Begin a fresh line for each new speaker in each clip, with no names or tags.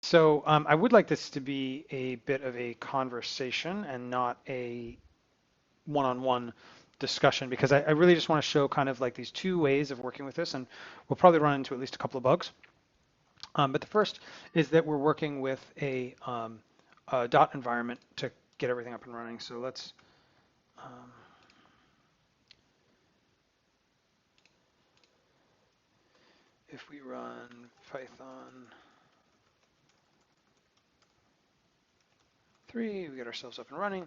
So I would like this to be a bit of a conversation and not a one-on-one discussion because I really just want to show kind of like these two ways of working with this, and we'll probably run into at least a couple of bugs. But the first is that we're working with a dot environment to get everything up and running. So let's um, if we run Python 3, we get ourselves up and running.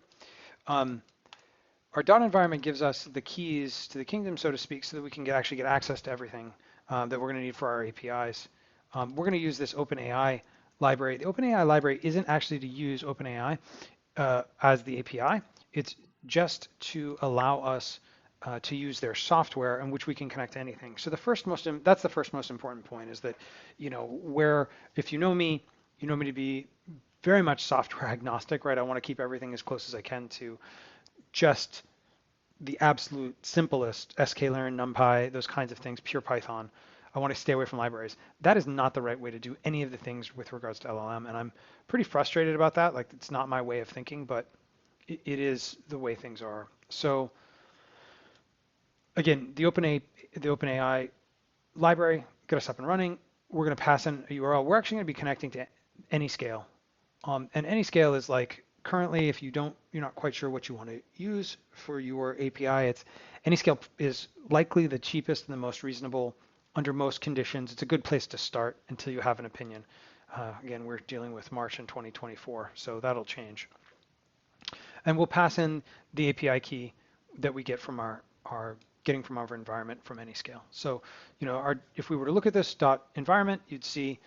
Our dot environment gives us the keys to the kingdom, so to speak, so that we can actually get access to everything that we're going to need for our APIs. We're going to use this OpenAI library. The OpenAI library isn't actually to use OpenAI as the API. It's just to allow us to use their software in which we can connect to anything. So that's the first most important point is that, where if you know me to be very much software agnostic, right? I want to keep everything as close as I can to just the absolute simplest sklearn, NumPy, those kinds of things, pure Python. I want to stay away from libraries. That is not the right way to do any of the things with regards to LLM, and I'm pretty frustrated about that. Like, it's not my way of thinking, but it is the way things are. So again, the OpenAI library, get us up and running. We're going to pass in a URL. We're actually going to be connecting to Anyscale. And Anyscale is like, currently, if you're not quite sure what you want to use for your API, Anyscale is likely the cheapest and the most reasonable under most conditions. It's a good place to start until you have an opinion. Again, we're dealing with March in 2024, so that'll change. And we'll pass in the API key that we get from our getting from our environment from Anyscale. So, if we were to look at this dot environment, you'd see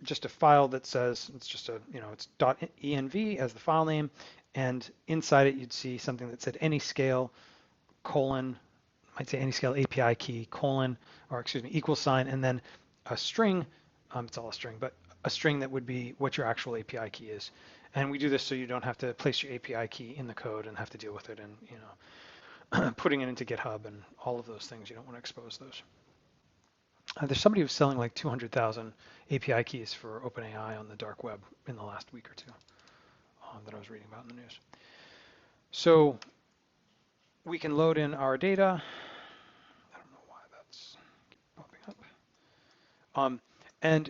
just a file that says it's just it's .env as the file name, and inside it you'd see something that said Anyscale : might say Anyscale API key : equal sign, and then a string. It's all a string, but a string that would be what your actual API key is. And we do this so you don't have to place your API key in the code and have to deal with it, and putting it into GitHub and all of those things. You don't want to expose those. There's somebody who's selling like 200,000 API keys for OpenAI on the dark web in the last week or two that I was reading about in the news. So we can load in our data. I don't know why that's popping up. And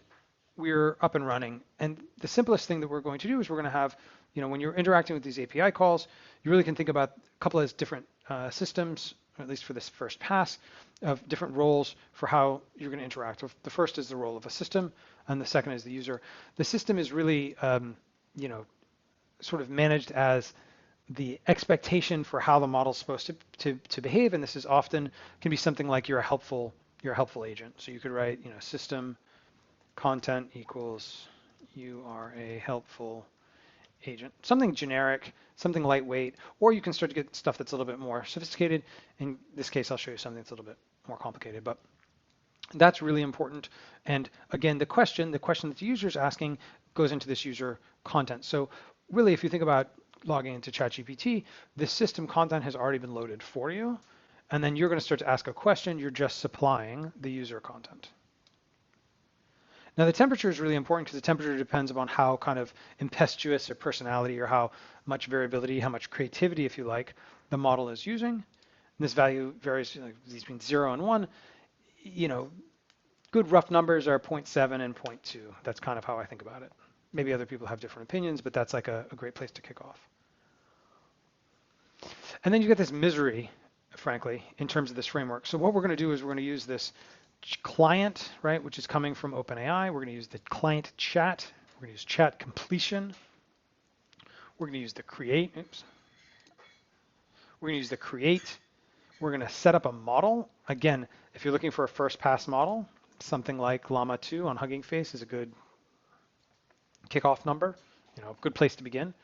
we're up and running. And the simplest thing that we're going to do is we're going to have, when you're interacting with these API calls, you really can think about a couple of different systems, or at least for this first pass, of different roles for how you're going to interact. The first is the role of a system, and the second is the user. The system is really, sort of managed as the expectation for how the model is supposed to behave, and this is often can be something like you're a helpful agent. So you could write, system content equals you are a helpful agent, something generic, something lightweight, or you can start to get stuff that's a little bit more sophisticated. In this case, I'll show you something that's a little bit more complicated, but that's really important. And again, the question that the user is asking goes into this user content. So really, if you think about logging into ChatGPT, this system content has already been loaded for you, and then you're going to start to ask a question. You're just supplying the user content. Now, the temperature is really important because the temperature depends upon how kind of impetuous or personality or how much variability, how much creativity, if you like, the model is using. And this value varies between 0 and 1. Good rough numbers are 0.7 and 0.2. That's kind of how I think about it. Maybe other people have different opinions, but that's like a great place to kick off. And then you get this misery, frankly, in terms of this framework. So what we're going to do is we're going to use this client, right, which is coming from OpenAI. We're going to use the client chat. We're going to use chat completion. We're going to use the create. We're going to use the create. We're going to set up a model. Again, if you're looking for a first pass model, something like Llama 2 on Hugging Face is a good kickoff number, good place to begin.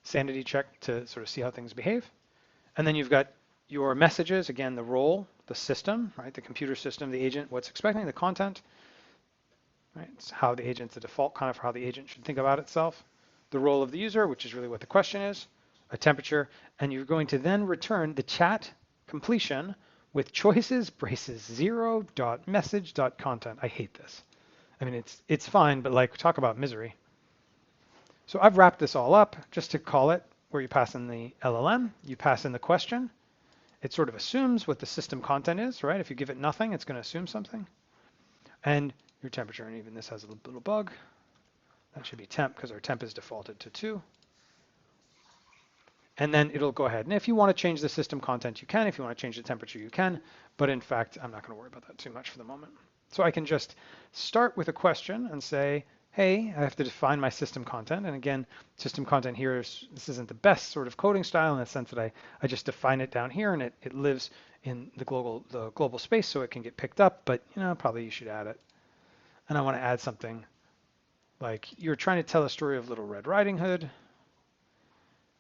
Sanity check to sort of see how things behave. And then you've got your messages, again, the role, the system, right? The computer system, the agent, what's expecting, the content, right? It's how the agent's the default kind of how the agent should think about itself. The role of the user, which is really what the question is, a temperature, and you're going to then return the chat completion with choices braces 0.message.content. I hate this. I mean, it's fine, but like talk about misery. So I've wrapped this all up just to call it where you pass in the LLM, you pass in the question. It sort of assumes what the system content is, right? If you give it nothing, it's going to assume something. And your temperature, and even this has a little bug. That should be temp because our temp is defaulted to 2. And then it'll go ahead. And if you want to change the system content, you can. If you want to change the temperature, you can. But in fact, I'm not going to worry about that too much for the moment. So I can just start with a question and say, hey, I have to define my system content. And again, system content here this isn't the best sort of coding style in the sense that I just define it down here and it lives in the global space so it can get picked up. But probably you should add it. And I want to add something like you're trying to tell a story of Little Red Riding Hood.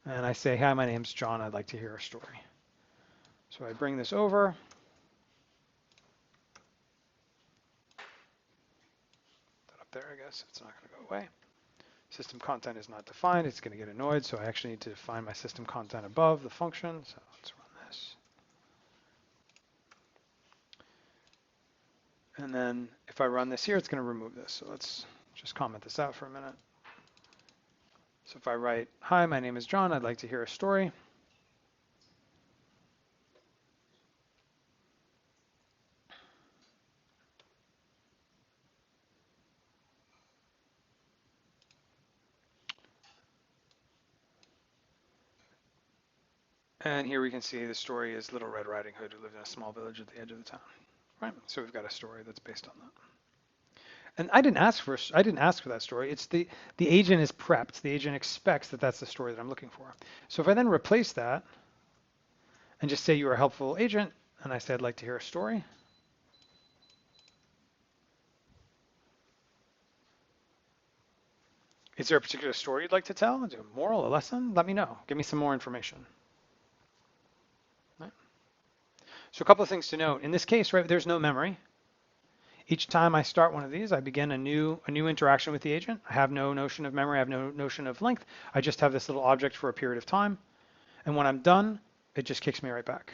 And I say, hi, my name's John. I'd like to hear a story. So I bring this over. That up there, I guess. It's not going to go away. System content is not defined. It's going to get annoyed. So I actually need to define my system content above the function. So let's run this. And then if I run this here, it's going to remove this. So let's just comment this out for a minute. So if I write, hi, my name is John. I'd like to hear a story. And here we can see the story is Little Red Riding Hood who lived in a small village at the edge of the town. Right? So we've got a story that's based on that. And I didn't ask for that story. It's the agent is prepped. The agent expects that that's the story that I'm looking for. So if I then replace that and just say you are a helpful agent, and I say I'd like to hear a story. Is there a particular story you'd like to tell? A moral, a lesson? Let me know. Give me some more information. Right? So a couple of things to note. In this case, right, there's no memory. Each time I start one of these, I begin a new interaction with the agent. I have no notion of memory. I have no notion of length. I just have this little object for a period of time. And when I'm done, it just kicks me right back.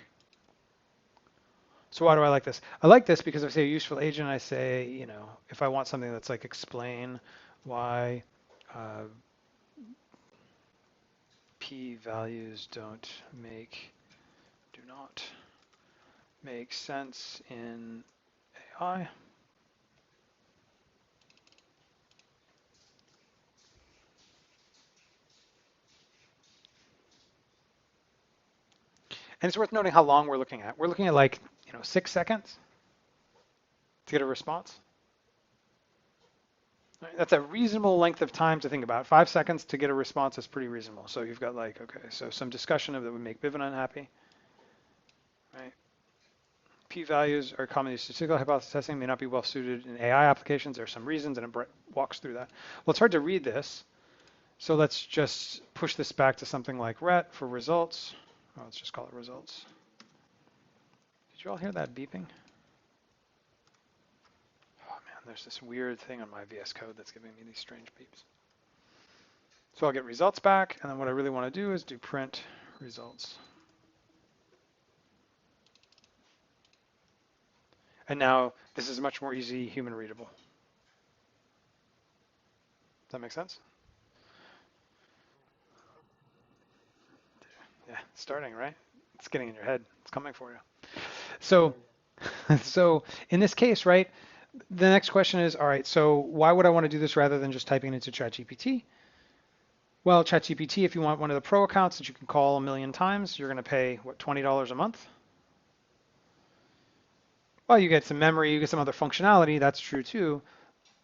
So why do I like this? I like this because if I say a useful agent, I say, if I want something that's like explain why p-values do not make sense in AI. And it's worth noting how long we're looking at. We're looking at like 6 seconds to get a response. That's a reasonable length of time to think about. 5 seconds to get a response is pretty reasonable. So you've got like, okay, so some discussion of that would make Bivin unhappy. Right? P-values are commonly used statistical hypothesis testing, may not be well suited in AI applications. There are some reasons, and it walks through that. Well, it's hard to read this. So let's just push this back to something like ret for results. Oh, let's just call it results. Did you all hear that beeping? Oh man, there's this weird thing on my VS Code that's giving me these strange beeps. So I'll get results back, and then what I really want to do is do print results. And now this is much more easy human readable. Does that make sense? Yeah, it's starting, right? It's getting in your head. It's coming for you. So, so in this case, right, the next question is, all right, so why would I want to do this rather than just typing it into ChatGPT? Well, ChatGPT, if you want one of the pro accounts that you can call a million times, you're going to pay, what, $20 a month? Well, you get some memory, you get some other functionality, that's true too.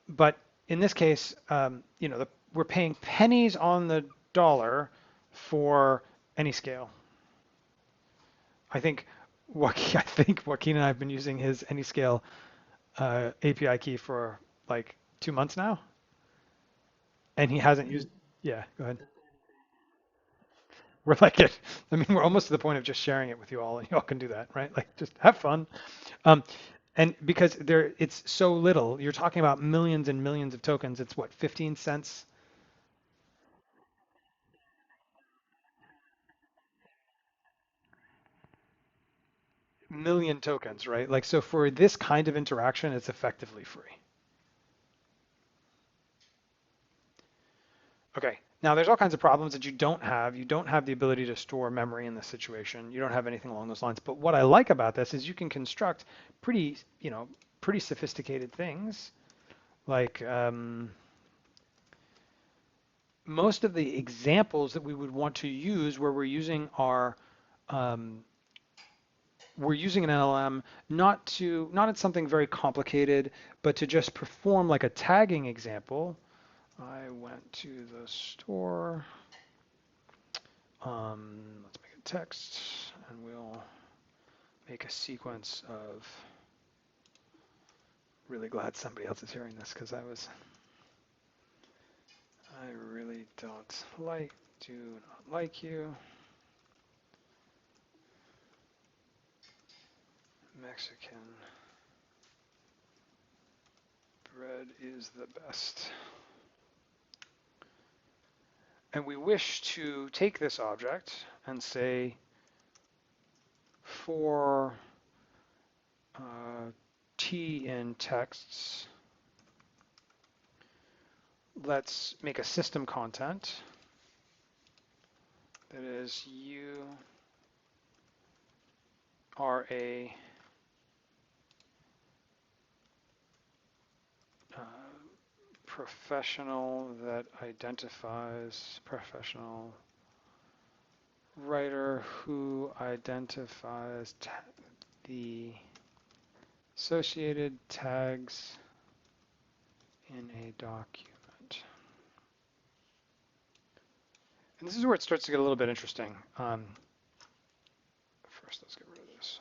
But in this case, we're paying pennies on the dollar for Anyscale. I think Joaquin and I have been using his Anyscale API key for like 2 months now, and he hasn't used. Yeah, go ahead. We're like it. I mean, we're almost to the point of just sharing it with you all, and you all can do that, right? Like, just have fun. Um, and because it's so little, you're talking about millions and millions of tokens. It's what, 15 cents? Million tokens, right? Like, so for this kind of interaction, it's effectively free. Okay, now there's all kinds of problems that you don't have. You don't have the ability to store memory in this situation. You don't have anything along those lines. But what I like about this is you can construct pretty, pretty sophisticated things. Like most of the examples that we would want to use where we're using an LLM not in something very complicated, but to just perform like a tagging example. I went to the store. Let's make it text, and we'll make a sequence of. Really glad somebody else is hearing this because I really do not like you. Mexican bread is the best. And we wish to take this object and say for T in texts, let's make a system content that is you are a professional that identifies professional writer who identifies the associated tags in a document. And this is where it starts to get a little bit interesting. First, let's get rid of this.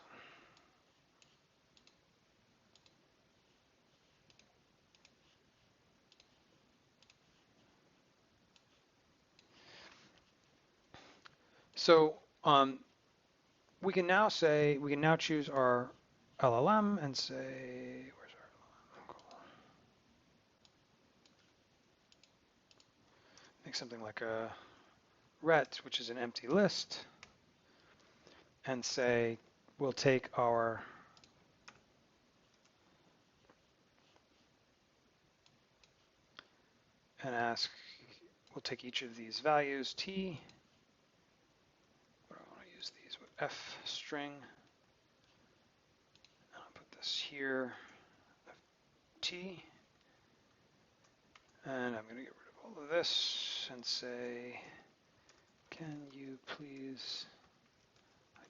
So we can now choose our LLM and say, where's our LLM? Cool. Make something like a ret, which is an empty list, and say we'll take our and ask, we'll take each of these values, T, what do I want to use these with F string, and I'll put this here, T, and I'm going to get rid of all of this and say, can you please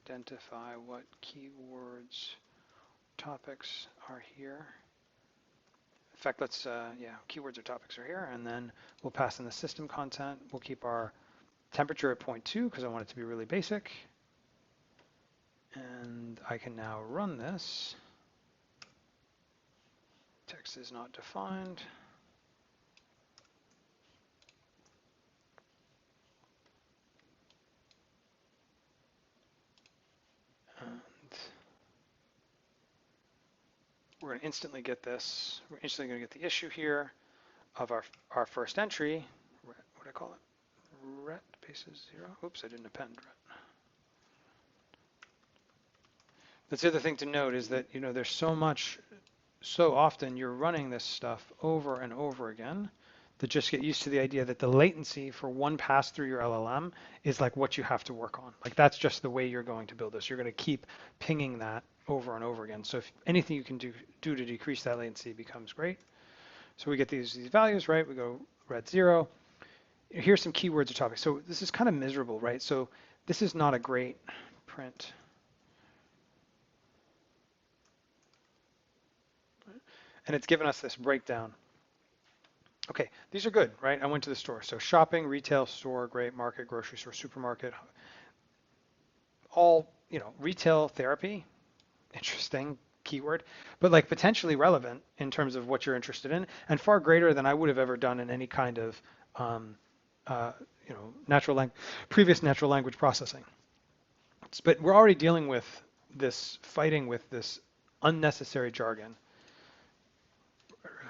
identify what keywords, topics are here? In fact, let's, keywords or topics are here, and then we'll pass in the system content. We'll keep our temperature at 0.2 because I want it to be really basic. And I can now run this. Text is not defined. And we're going to instantly get this. We're instantly going to get the issue here of our first entry. What do I call it? Ret basis 0. Oops, I didn't append ret. That's the other thing to note is that there's so often you're running this stuff over and over again that just get used to the idea that the latency for one pass through your LLM is like what you have to work on. Like that's just the way you're going to build this. You're going to keep pinging that over and over again. So if anything you can do to decrease that latency becomes great. So we get these values, right? We go ret 0. Here's some keywords or topics. So this is kind of miserable, right? So this is not a great print. And it's given us this breakdown. Okay, these are good, right? I went to the store. So shopping, retail, store, great, market, grocery store, supermarket, all, retail therapy, interesting keyword, but like potentially relevant in terms of what you're interested in and far greater than I would have ever done in any kind of, previous natural language processing. But we're already dealing with fighting with this unnecessary jargon.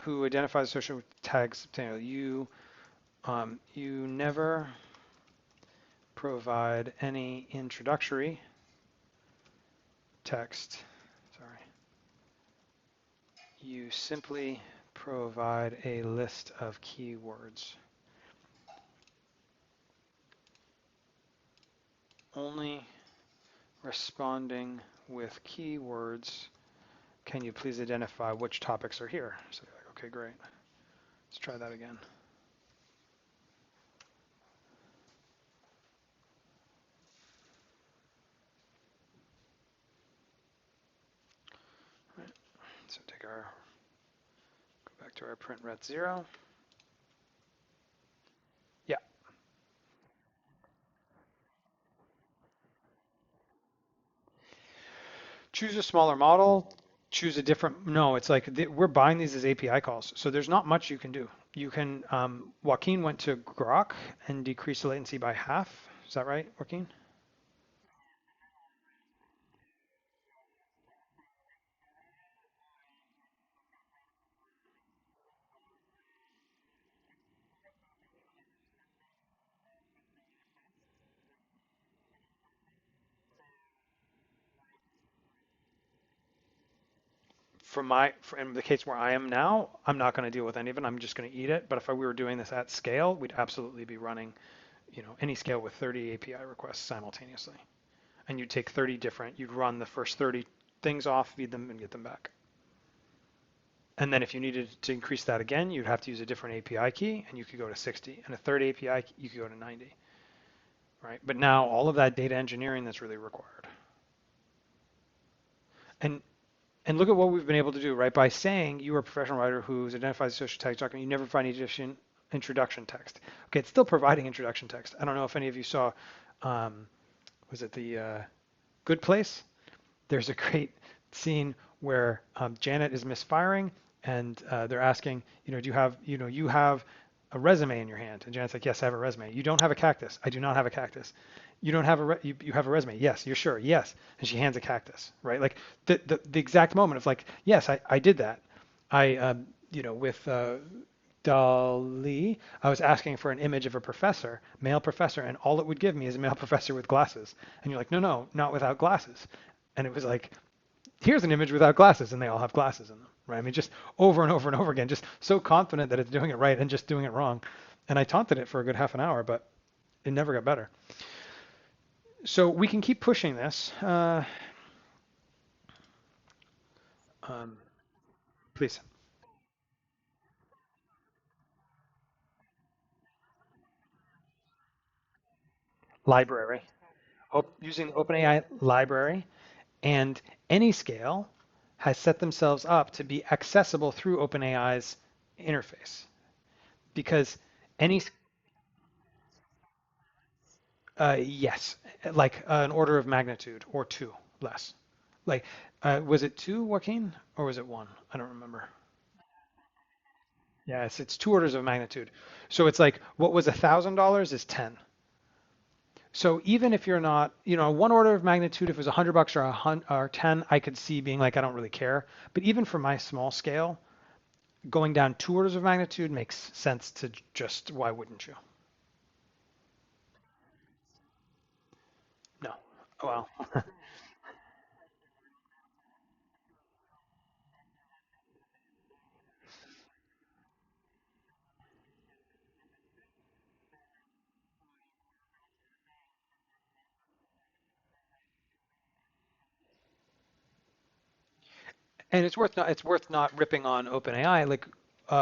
Who identifies social tags? You never provide any introductory text. Sorry. You simply provide a list of keywords. only responding with keywords. Can you please identify which topics are here? So you're like, okay, great. Let's try that again. All right. So go back to our print ret 0. Yeah. Choose a smaller model. Choose a different. No, it's like we're buying these as API calls, so there's not much you can do. You can. Joaquin went to Grok and decreased the latency by half. Is that right, Joaquin? In the case where I am now, I'm not going to deal with any of it. I'm just going to eat it. But if we were doing this at scale, we'd absolutely be running, Anyscale with 30 API requests simultaneously. And you'd take 30 different, you'd run the first 30 things off, feed them, and get them back. And then if you needed to increase that again, you'd have to use a different API key, and you could go to 60. And a third API, you could go to 90. Right? But now all of that data engineering that's really required. And And look at what we've been able to do, right? By saying you are a professional writer who's identified a social text document, you never find introduction text. Okay, it's still providing introduction text. I don't know if any of you saw, was it the Good Place? There's a great scene where Janet is misfiring, and they're asking, do you have a resume in your hand? And Janet's like, yes, I have a resume. You don't have a cactus. I do not have a cactus. You don't have you have a resume. Yes, you're sure. Yes. And she hands a cactus, right? Like the exact moment of like, yes, I did that. With Dali, I was asking for an image of a professor, male professor, and all it would give me is a male professor with glasses. And you're like, no, not without glasses. And it was like, here's an image without glasses, and they all have glasses in them, right? I mean, just over and over and over again, just so confident that it's doing it right and just doing it wrong. And I taunted it for a good half an hour, but it never got better. So we can keep pushing this. Please. Library. Using the OpenAI library, and Anyscale has set themselves up to be accessible through OpenAI's interface. Because any, yes, like an order of magnitude or two less. Like, was it two, Joaquin, or was it one? I don't remember. Yes, it's two orders of magnitude. So it's like what was $1,000 is 10. So even if you're not, one order of magnitude, if it was $100 or 10, I could see being like, I don't really care. But even for my small scale, going down two orders of magnitude makes sense to just, why wouldn't you? No. Well, and it's worth not ripping on OpenAI, like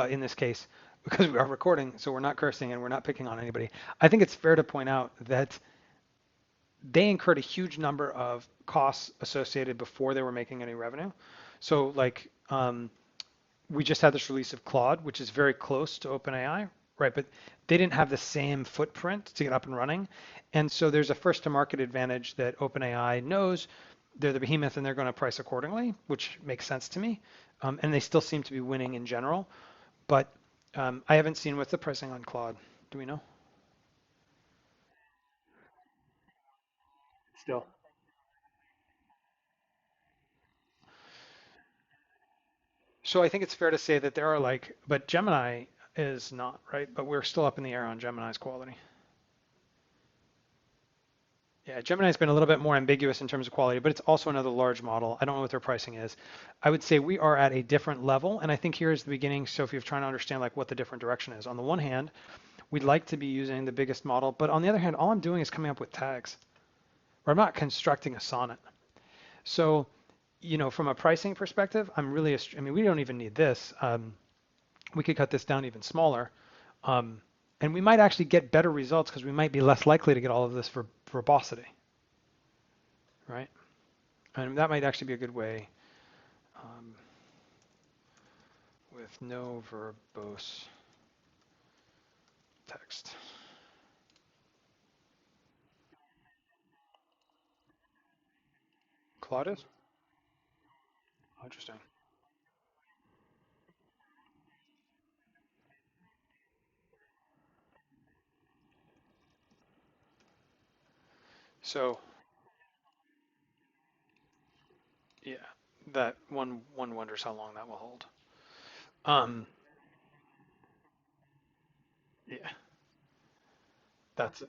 in this case, because we are recording, so we're not cursing and we're not picking on anybody. I think it's fair to point out that they incurred a huge number of costs associated before they were making any revenue. So like we just had this release of Claude, which is very close to OpenAI, right? But they didn't have the same footprint to get up and running. And so there's a first to market advantage that OpenAI knows they're the behemoth and they're going to price accordingly, which makes sense to me. And they still seem to be winning in general. But I haven't seen what's the pricing on Claude. Do we know? Still. So I think it's fair to say that there are like, but Gemini is not, right? But we're still up in the air on Gemini's quality. Yeah, Gemini's been a little bit more ambiguous in terms of quality, but it's also another large model. I don't know what their pricing is. I would say we are at a different level, and I think here's the beginning, Sophie, of trying to understand like what the different direction is. On the one hand, we'd like to be using the biggest model, but on the other hand, all I'm doing is coming up with tags. or I'm not constructing a sonnet. So, from a pricing perspective, I mean, we don't even need this. We could cut this down even smaller. Um, and we might actually get better results because we might be less likely to get all of this verbosity, right? And that might actually be a good way um, with no verbose text. Claudius? Interesting. So, yeah, that one wonders how long that will hold. Um, yeah, that's it.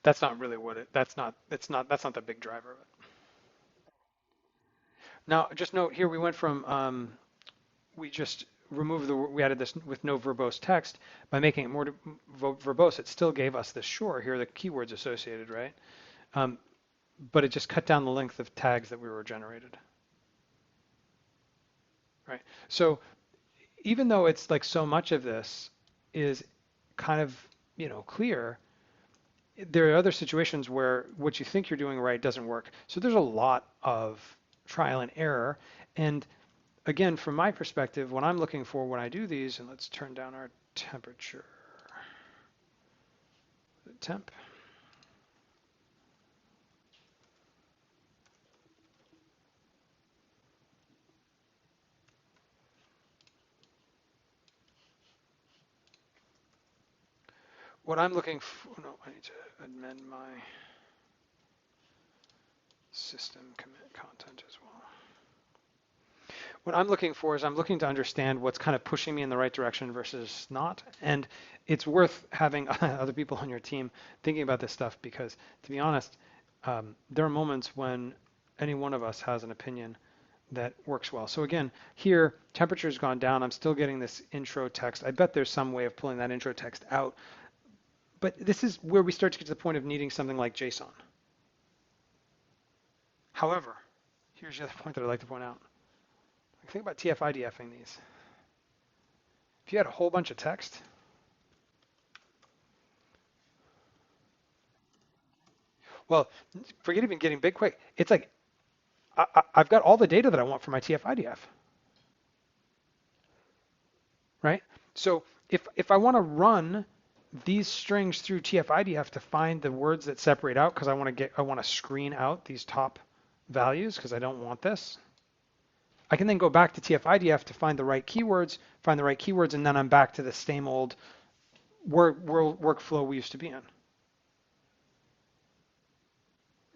That's not really what it. That's not. It's not. That's not the big driver of it. Now, just note here, we just removed we added this with no verbose text by making it more verbose. It still gave us the sure. Here are the keywords associated, right? Um, but it just cut down the length of tags that we were generated, right? So even though it's like so much of this is kind of, clear, there are other situations where what you think you're doing right doesn't work. So there's a lot of trial and error. And again, from my perspective, what I'm looking for when I do these, and let's turn down our temperature, temp. What I'm looking for, no, I need to amend my system commit content as well. What I'm looking for is I'm looking to understand what's kind of pushing me in the right direction versus not. And it's worth having other people on your team thinking about this stuff because, to be honest, there are moments when any one of us has an opinion that works well. So again, here, temperature's gone down. I'm still getting this intro text. I bet there's some way of pulling that intro text out. But this is where we start to get to the point of needing something like JSON. However, here's the other point that I'd like to point out. Think about TF-IDFing these. If you had a whole bunch of text, well, forget even getting big quick. It's like I've got all the data that I want for my TF-IDF, right? So if I want to run these strings through TF-IDF to find the words that separate out, because I want to screen out these top values because I don't want this. I can then go back to TF-IDF to find the right keywords, and then I'm back to the same old workflow we used to be in.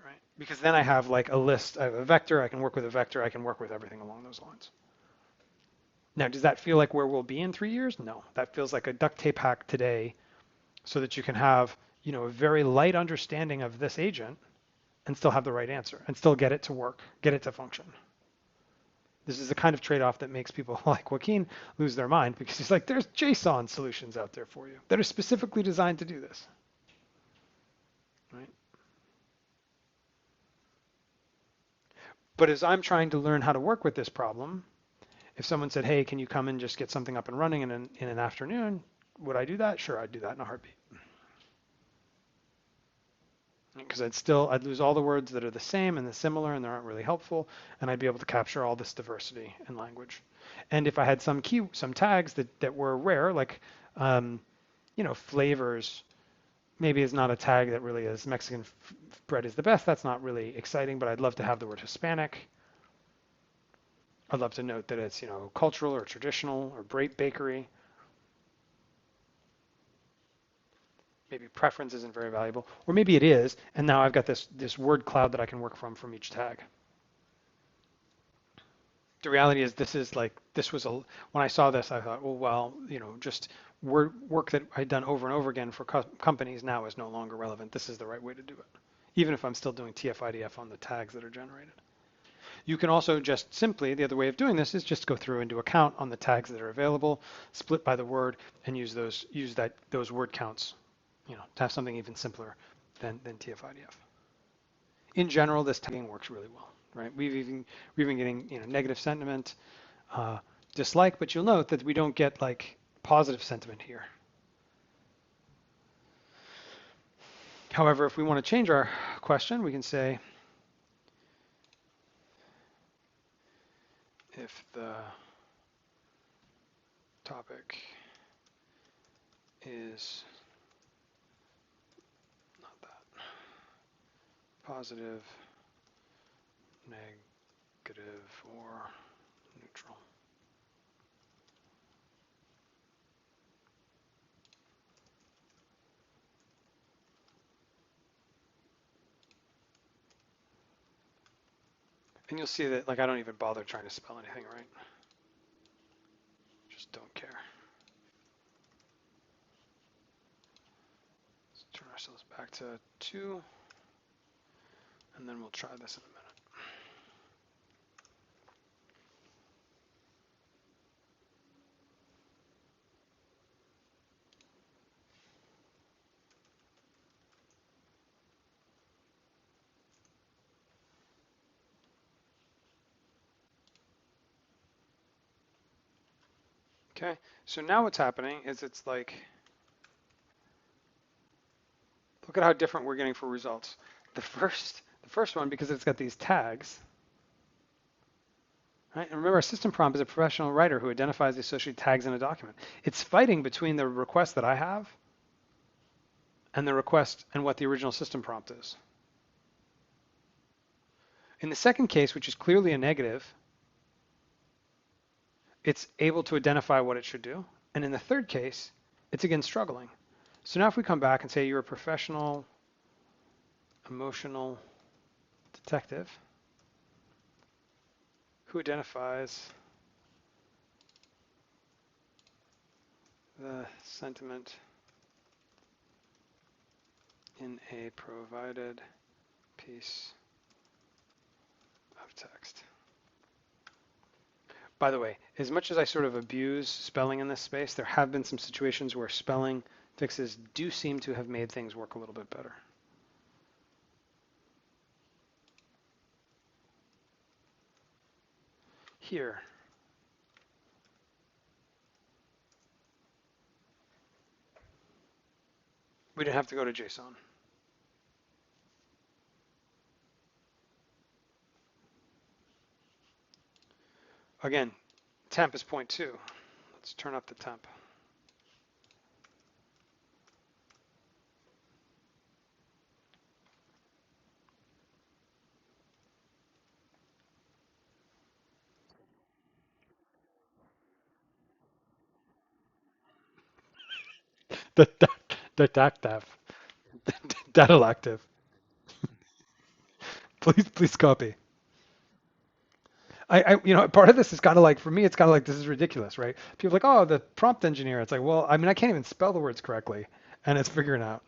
Right? Because then I have like a list, I have a vector, I can work with a vector, I can work with everything along those lines. Now, does that feel like where we'll be in 3 years? No, that feels like a duct tape hack today so that you can have, a very light understanding of this agent and still have the right answer and still get it to work, get it to function. This is the kind of trade-off that makes people like Joaquin lose their mind because he's like, there's JSON solutions out there for you that are specifically designed to do this. Right? But as I'm trying to learn how to work with this problem, if someone said, hey, can you come and just get something up and running in an afternoon, would I do that? Sure, I'd do that in a heartbeat. Because I'd lose all the words that are the same and the similar and they aren't really helpful, and I'd be able to capture all this diversity in language. And if I had some tags that were rare, like flavors, maybe is not a tag that really is Mexican bread is the best. That's not really exciting, but I'd love to have the word Hispanic. I'd love to note that it's cultural or traditional or bakery. Maybe preference isn't very valuable, or maybe it is, and now I've got this word cloud that I can work from each tag. The reality is this was when I saw this, I thought, well, just work that I'd done over and over again for companies now is no longer relevant. This is the right way to do it, even if I'm still doing TF-IDF on the tags that are generated. You can also just simply, the other way of doing this is just go through and do a count on the tags that are available, split by the word, and use those word counts, to have something even simpler than TF-IDF. In general, this tagging works really well, right? We've been getting negative sentiment, dislike, but you'll note that we don't get like positive sentiment here. However, if we want to change our question, we can say if the topic is not that positive, negative, or neutral. And you'll see that like I don't even bother trying to spell anything, right? Just don't care. Let's turn ourselves back to 2, and then we'll try this in a minute. Okay, so now what's happening is it's like, look at how different we're getting for results. The first one, because it's got these tags, right? And remember, a system prompt is a professional writer who identifies the associated tags in a document. It's fighting between the request that I have and the request and what the original system prompt is. In the second case, which is clearly a negative, it's able to identify what it should do. And in the third case, it's again struggling. So now if we come back and say you're a professional emotional detective who identifies the sentiment in a provided piece of text. By the way, as much as I sort of abuse spelling in this space, there have been some situations where spelling fixes do seem to have made things work a little bit better. Here, we didn't have to go to JSON. Again, temp is 0.2. Let's turn up the temp. Detective. Datalective. Please copy. Part of this is kind of like, for me, it's kind of like, this is ridiculous, right? People are like, oh, the prompt engineer. It's like, well, I mean, I can't even spell the words correctly, and it's figuring out.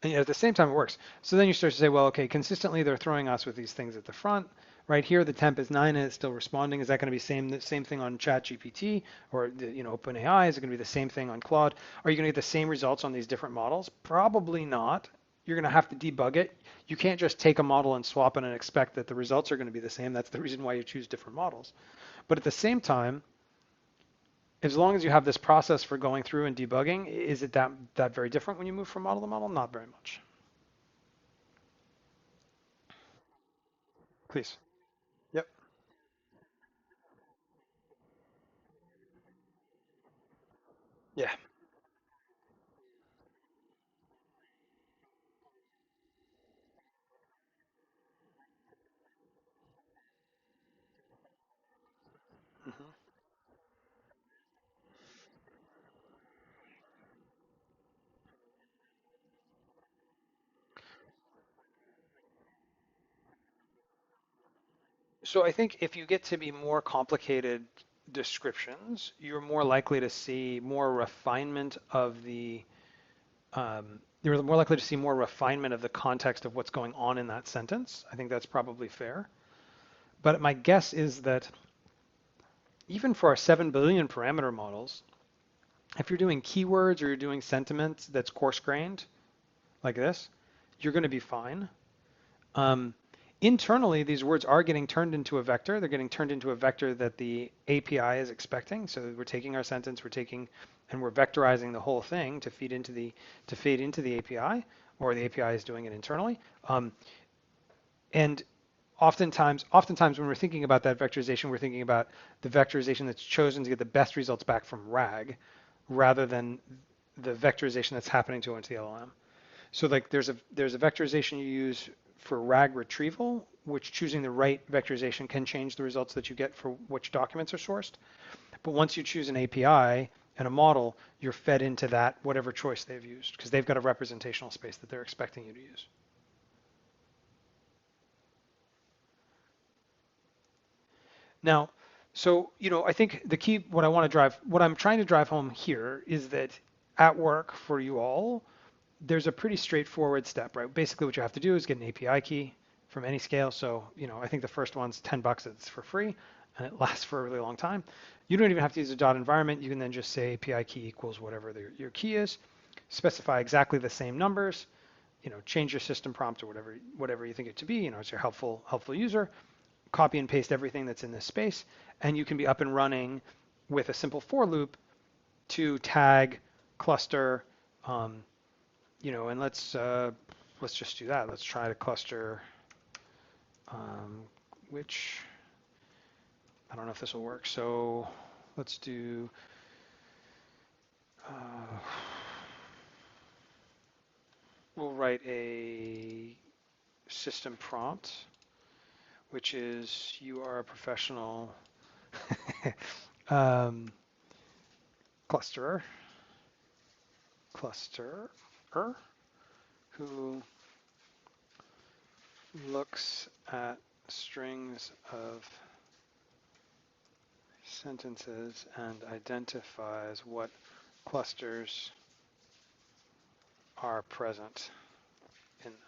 And yet at the same time, it works. So then you start to say, well, okay, consistently they're throwing us with these things at the front. Right here, the temp is 9 and it's still responding. Is that going to be the same thing on ChatGPT or OpenAI? Is it going to be the same thing on Claude? Are you going to get the same results on these different models? Probably not. You're going to have to debug it. You can't just take a model and swap it and expect that the results are going to be the same. That's the reason why you choose different models. But at the same time, as long as you have this process for going through and debugging, is it that very different when you move from model to model? Not very much. Please. Yep. Yeah. Mhm. So I think if you get to be more complicated descriptions, you're more likely to see more refinement of the you're more likely to see more refinement of the context of what's going on in that sentence. I think that's probably fair. But my guess is that even for our 7 billion parameter models, if you're doing keywords or you're doing sentiment that's coarse-grained like this, you're going to be fine. Internally, these words are getting turned into a vector. They're getting turned into a vector that the API is expecting. So we're taking our sentence, and we're vectorizing the whole thing to feed into the API, or the API is doing it internally. And oftentimes when we're thinking about that vectorization, we're thinking about the vectorization that's chosen to get the best results back from RAG, rather than the vectorization that's happening to into the LLM. So like there's a vectorization you use for RAG retrieval, which choosing the right vectorization can change the results that you get for which documents are sourced. But once you choose an API and a model, you're fed into that whatever choice they've used, because they've got a representational space that they're expecting you to use. Now, so I think the key, what I'm trying to drive home here is that at work for you all, there's a pretty straightforward step, right? Basically, what you have to do is get an API key from Anyscale. So, I think the first one's $10. It's for free, and it lasts for a really long time. You don't even have to use a dot environment. You can then just say API key equals whatever your key is. Specify exactly the same numbers. Change your system prompt or whatever you think it to be. It's your helpful user. Copy and paste everything that's in this space, and you can be up and running with a simple for loop to tag, cluster. And let's just do that. Let's try to cluster, which I don't know if this will work. So let's do, we'll write a system prompt, which is you are a professional clusterer who looks at strings of sentences and identifies what clusters are present in them.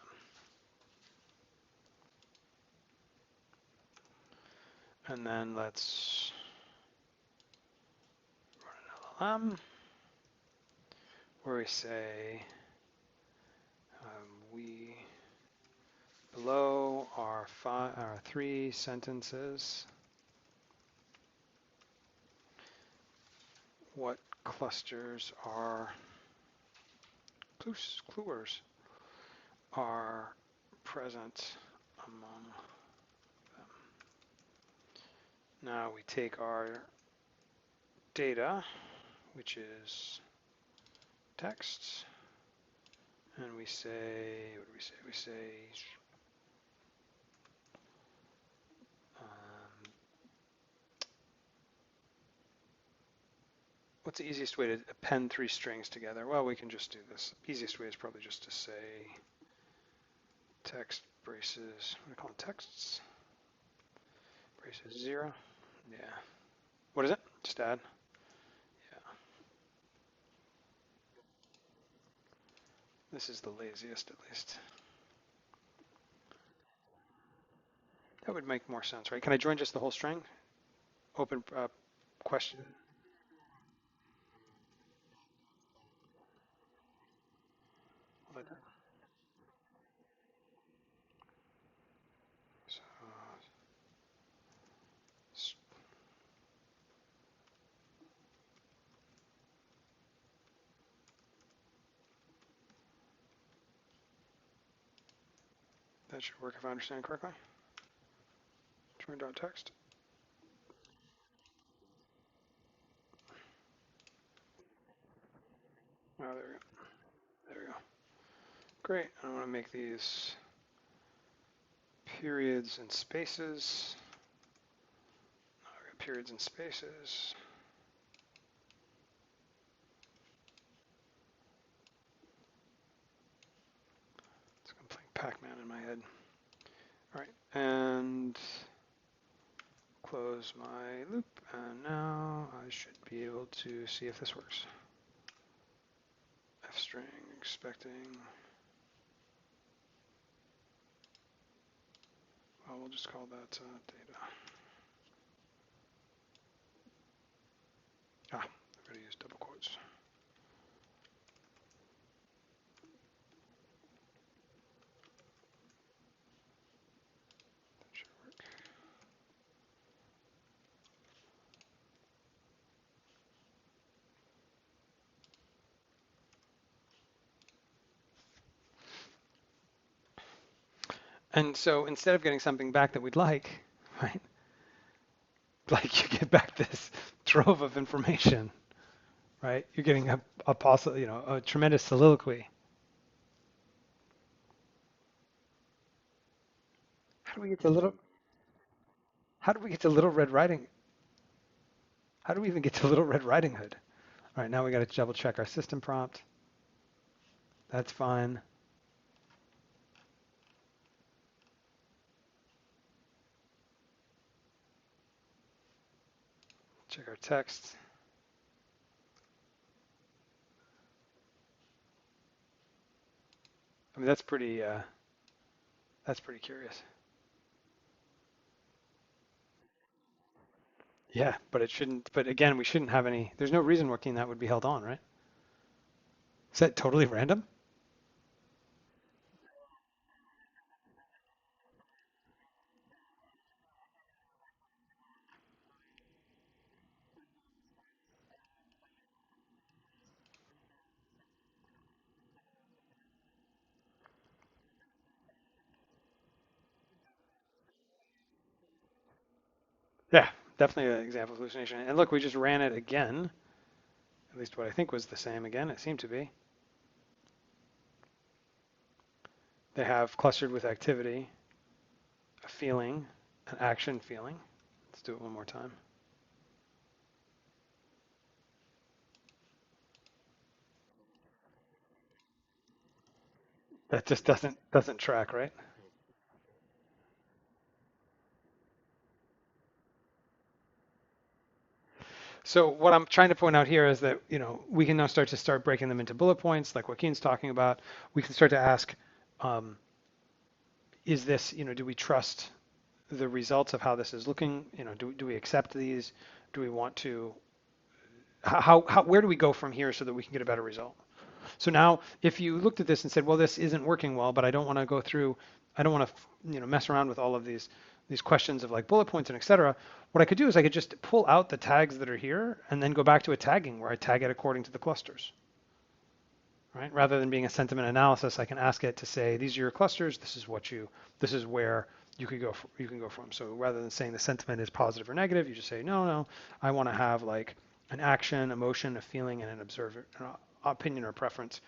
And then let's run an LLM where we say we below are 3 sentences. What clusters are cluers are present among them? Now we take our data, which is text, and we say, what do we say? We say what's the easiest way to append 3 strings together? Well, we can just do this. Easiest way is probably just to say text braces, what do I call them, texts? Braces 0. Yeah. What is it? Just add. Yeah. This is the laziest, at least. That would make more sense, right? Can I join just the whole string? Open question. So, that should work if I understand correctly. Join.text. Oh, there we go. There we go. Great. I want to make these periods and spaces. Periods and spaces. It's going to play Pac-Man in my head. All right, and close my loop, and now I should be able to see if this works. F string expecting. Well, we'll just call that data. Ah, I've got to use double quotes. That should work. And so instead of getting something back that we'd like, right? Like you get back this trove of information, right? You're getting a tremendous soliloquy. How do we get to little? How do we get to Little Red Riding? How do we even get to Little Red Riding Hood? All right, now we got to double check our system prompt. That's fine. Check our text. I mean, that's pretty curious. Yeah, but it shouldn't. But again, we shouldn't have any. There's no reason working that would be held on, right? Is that totally random? Yeah, definitely an example of hallucination. And look, we just ran it again. At least what I think was the same again. It seemed to be. They have clustered with activity, a feeling, an action feeling. Let's do it one more time. That just doesn't track, right? So what I'm trying to point out here is that, we can now start breaking them into bullet points, like Joaquin's talking about. We can start to ask, is this, do we trust the results of how this is looking? Do we accept these? Do we want to, where do we go from here so that we can get a better result? So now, if you looked at this and said, well, this isn't working well, but I don't want to go through, I don't want to, mess around with all of these questions of like bullet points and et cetera, what I could do is I could just pull out the tags that are here and then go back to a tagging where I tag it according to the clusters. Right? Rather than being a sentiment analysis, I can ask it to say, these are your clusters. This is where you can go from. So rather than saying the sentiment is positive or negative, you just say, no, I want to have like an action, emotion, a feeling, and an opinion or preference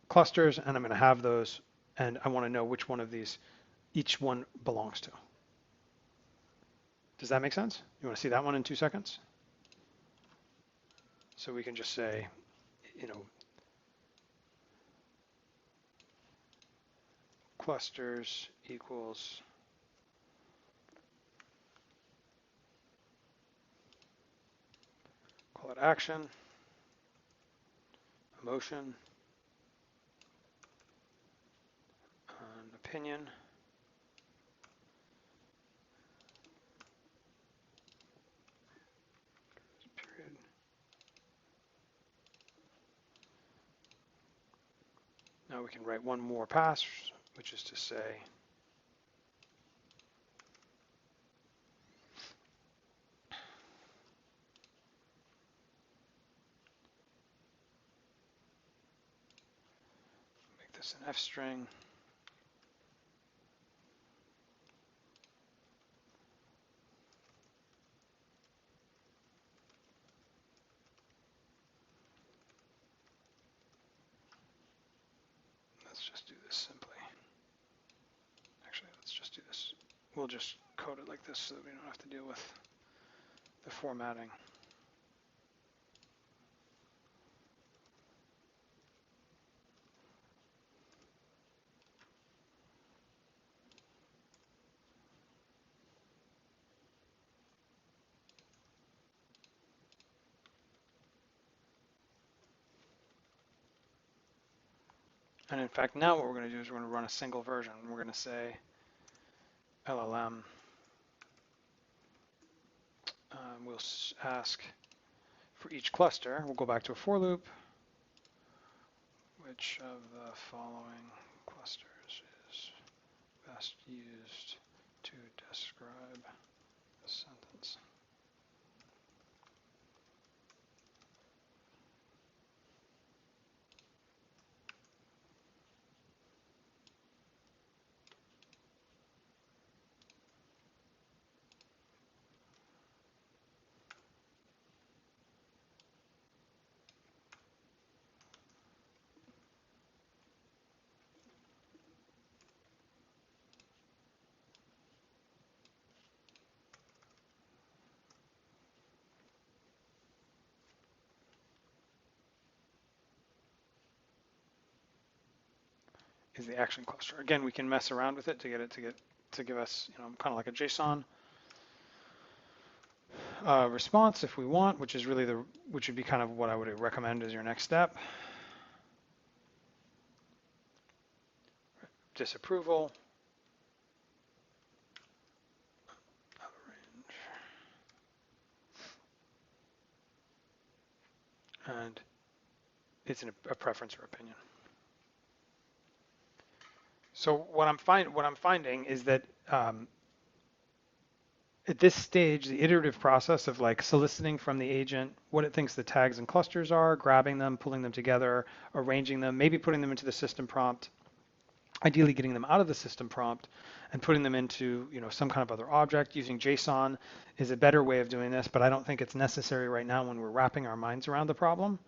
clusters, and I'm going to have those, and I want to know which one of these each one belongs to. Does that make sense? You want to see that one in 2 seconds? So we can just say, clusters equals call it action, emotion, and opinion. Period. Now we can write one more pass, which is to say make this an F string. Let's just do this simply. Actually, let's just do this. We'll just code it like this so that we don't have to deal with the formatting. And in fact, now what we're going to do is we're going to run a single version. We're going to say LLM. We'll ask for each cluster. We'll go back to a for loop. Which of the following clusters is best used to describe the sentence? Is the action cluster. Again, we can mess around with it to give us, kind of like a JSON response if we want, which is really which would be kind of what I would recommend as your next step. Disapproval. And it's a preference or opinion. So what I'm finding is that at this stage, the iterative process of like soliciting from the agent what it thinks the tags and clusters are, grabbing them, pulling them together, arranging them, maybe putting them into the system prompt, ideally getting them out of the system prompt and putting them into some kind of other object. Using JSON is a better way of doing this, but I don't think it's necessary right now when we're wrapping our minds around the problem.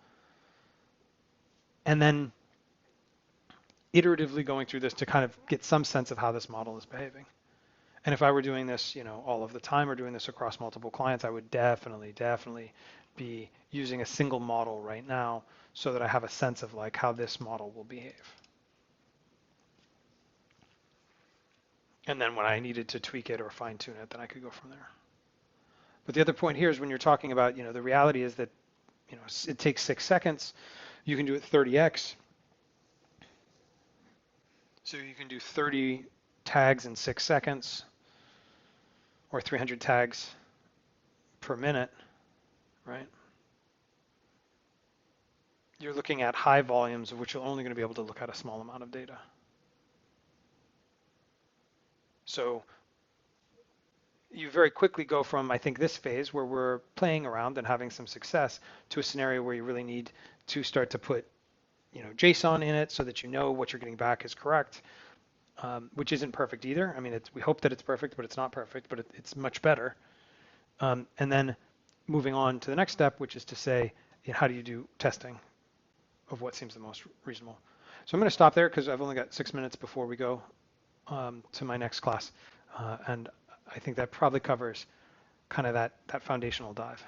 And then iteratively going through this to kind of get some sense of how this model is behaving. And if I were doing this, all of the time or doing this across multiple clients, I would definitely be using a single model right now so that I have a sense of like how this model will behave. And then when I needed to tweak it or fine tune it, then I could go from there. But the other point here is when you're talking about, the reality is that, it takes 6 seconds. You can do it 30x. So you can do 30 tags in 6 seconds or 300 tags per minute, right? You're looking at high volumes of which you're only going to be able to look at a small amount of data. So you very quickly go from, I think, this phase where we're playing around and having some success to a scenario where you really need to start to put, JSON in it so that you know what you're getting back is correct, which isn't perfect either. I mean, we hope that it's perfect, but it's not perfect, but it's much better. And then moving on to the next step, which is to say, how do you do testing of what seems the most reasonable? So I'm going to stop there because I've only got 6 minutes before we go to my next class. And I think that probably covers kind of that foundational dive.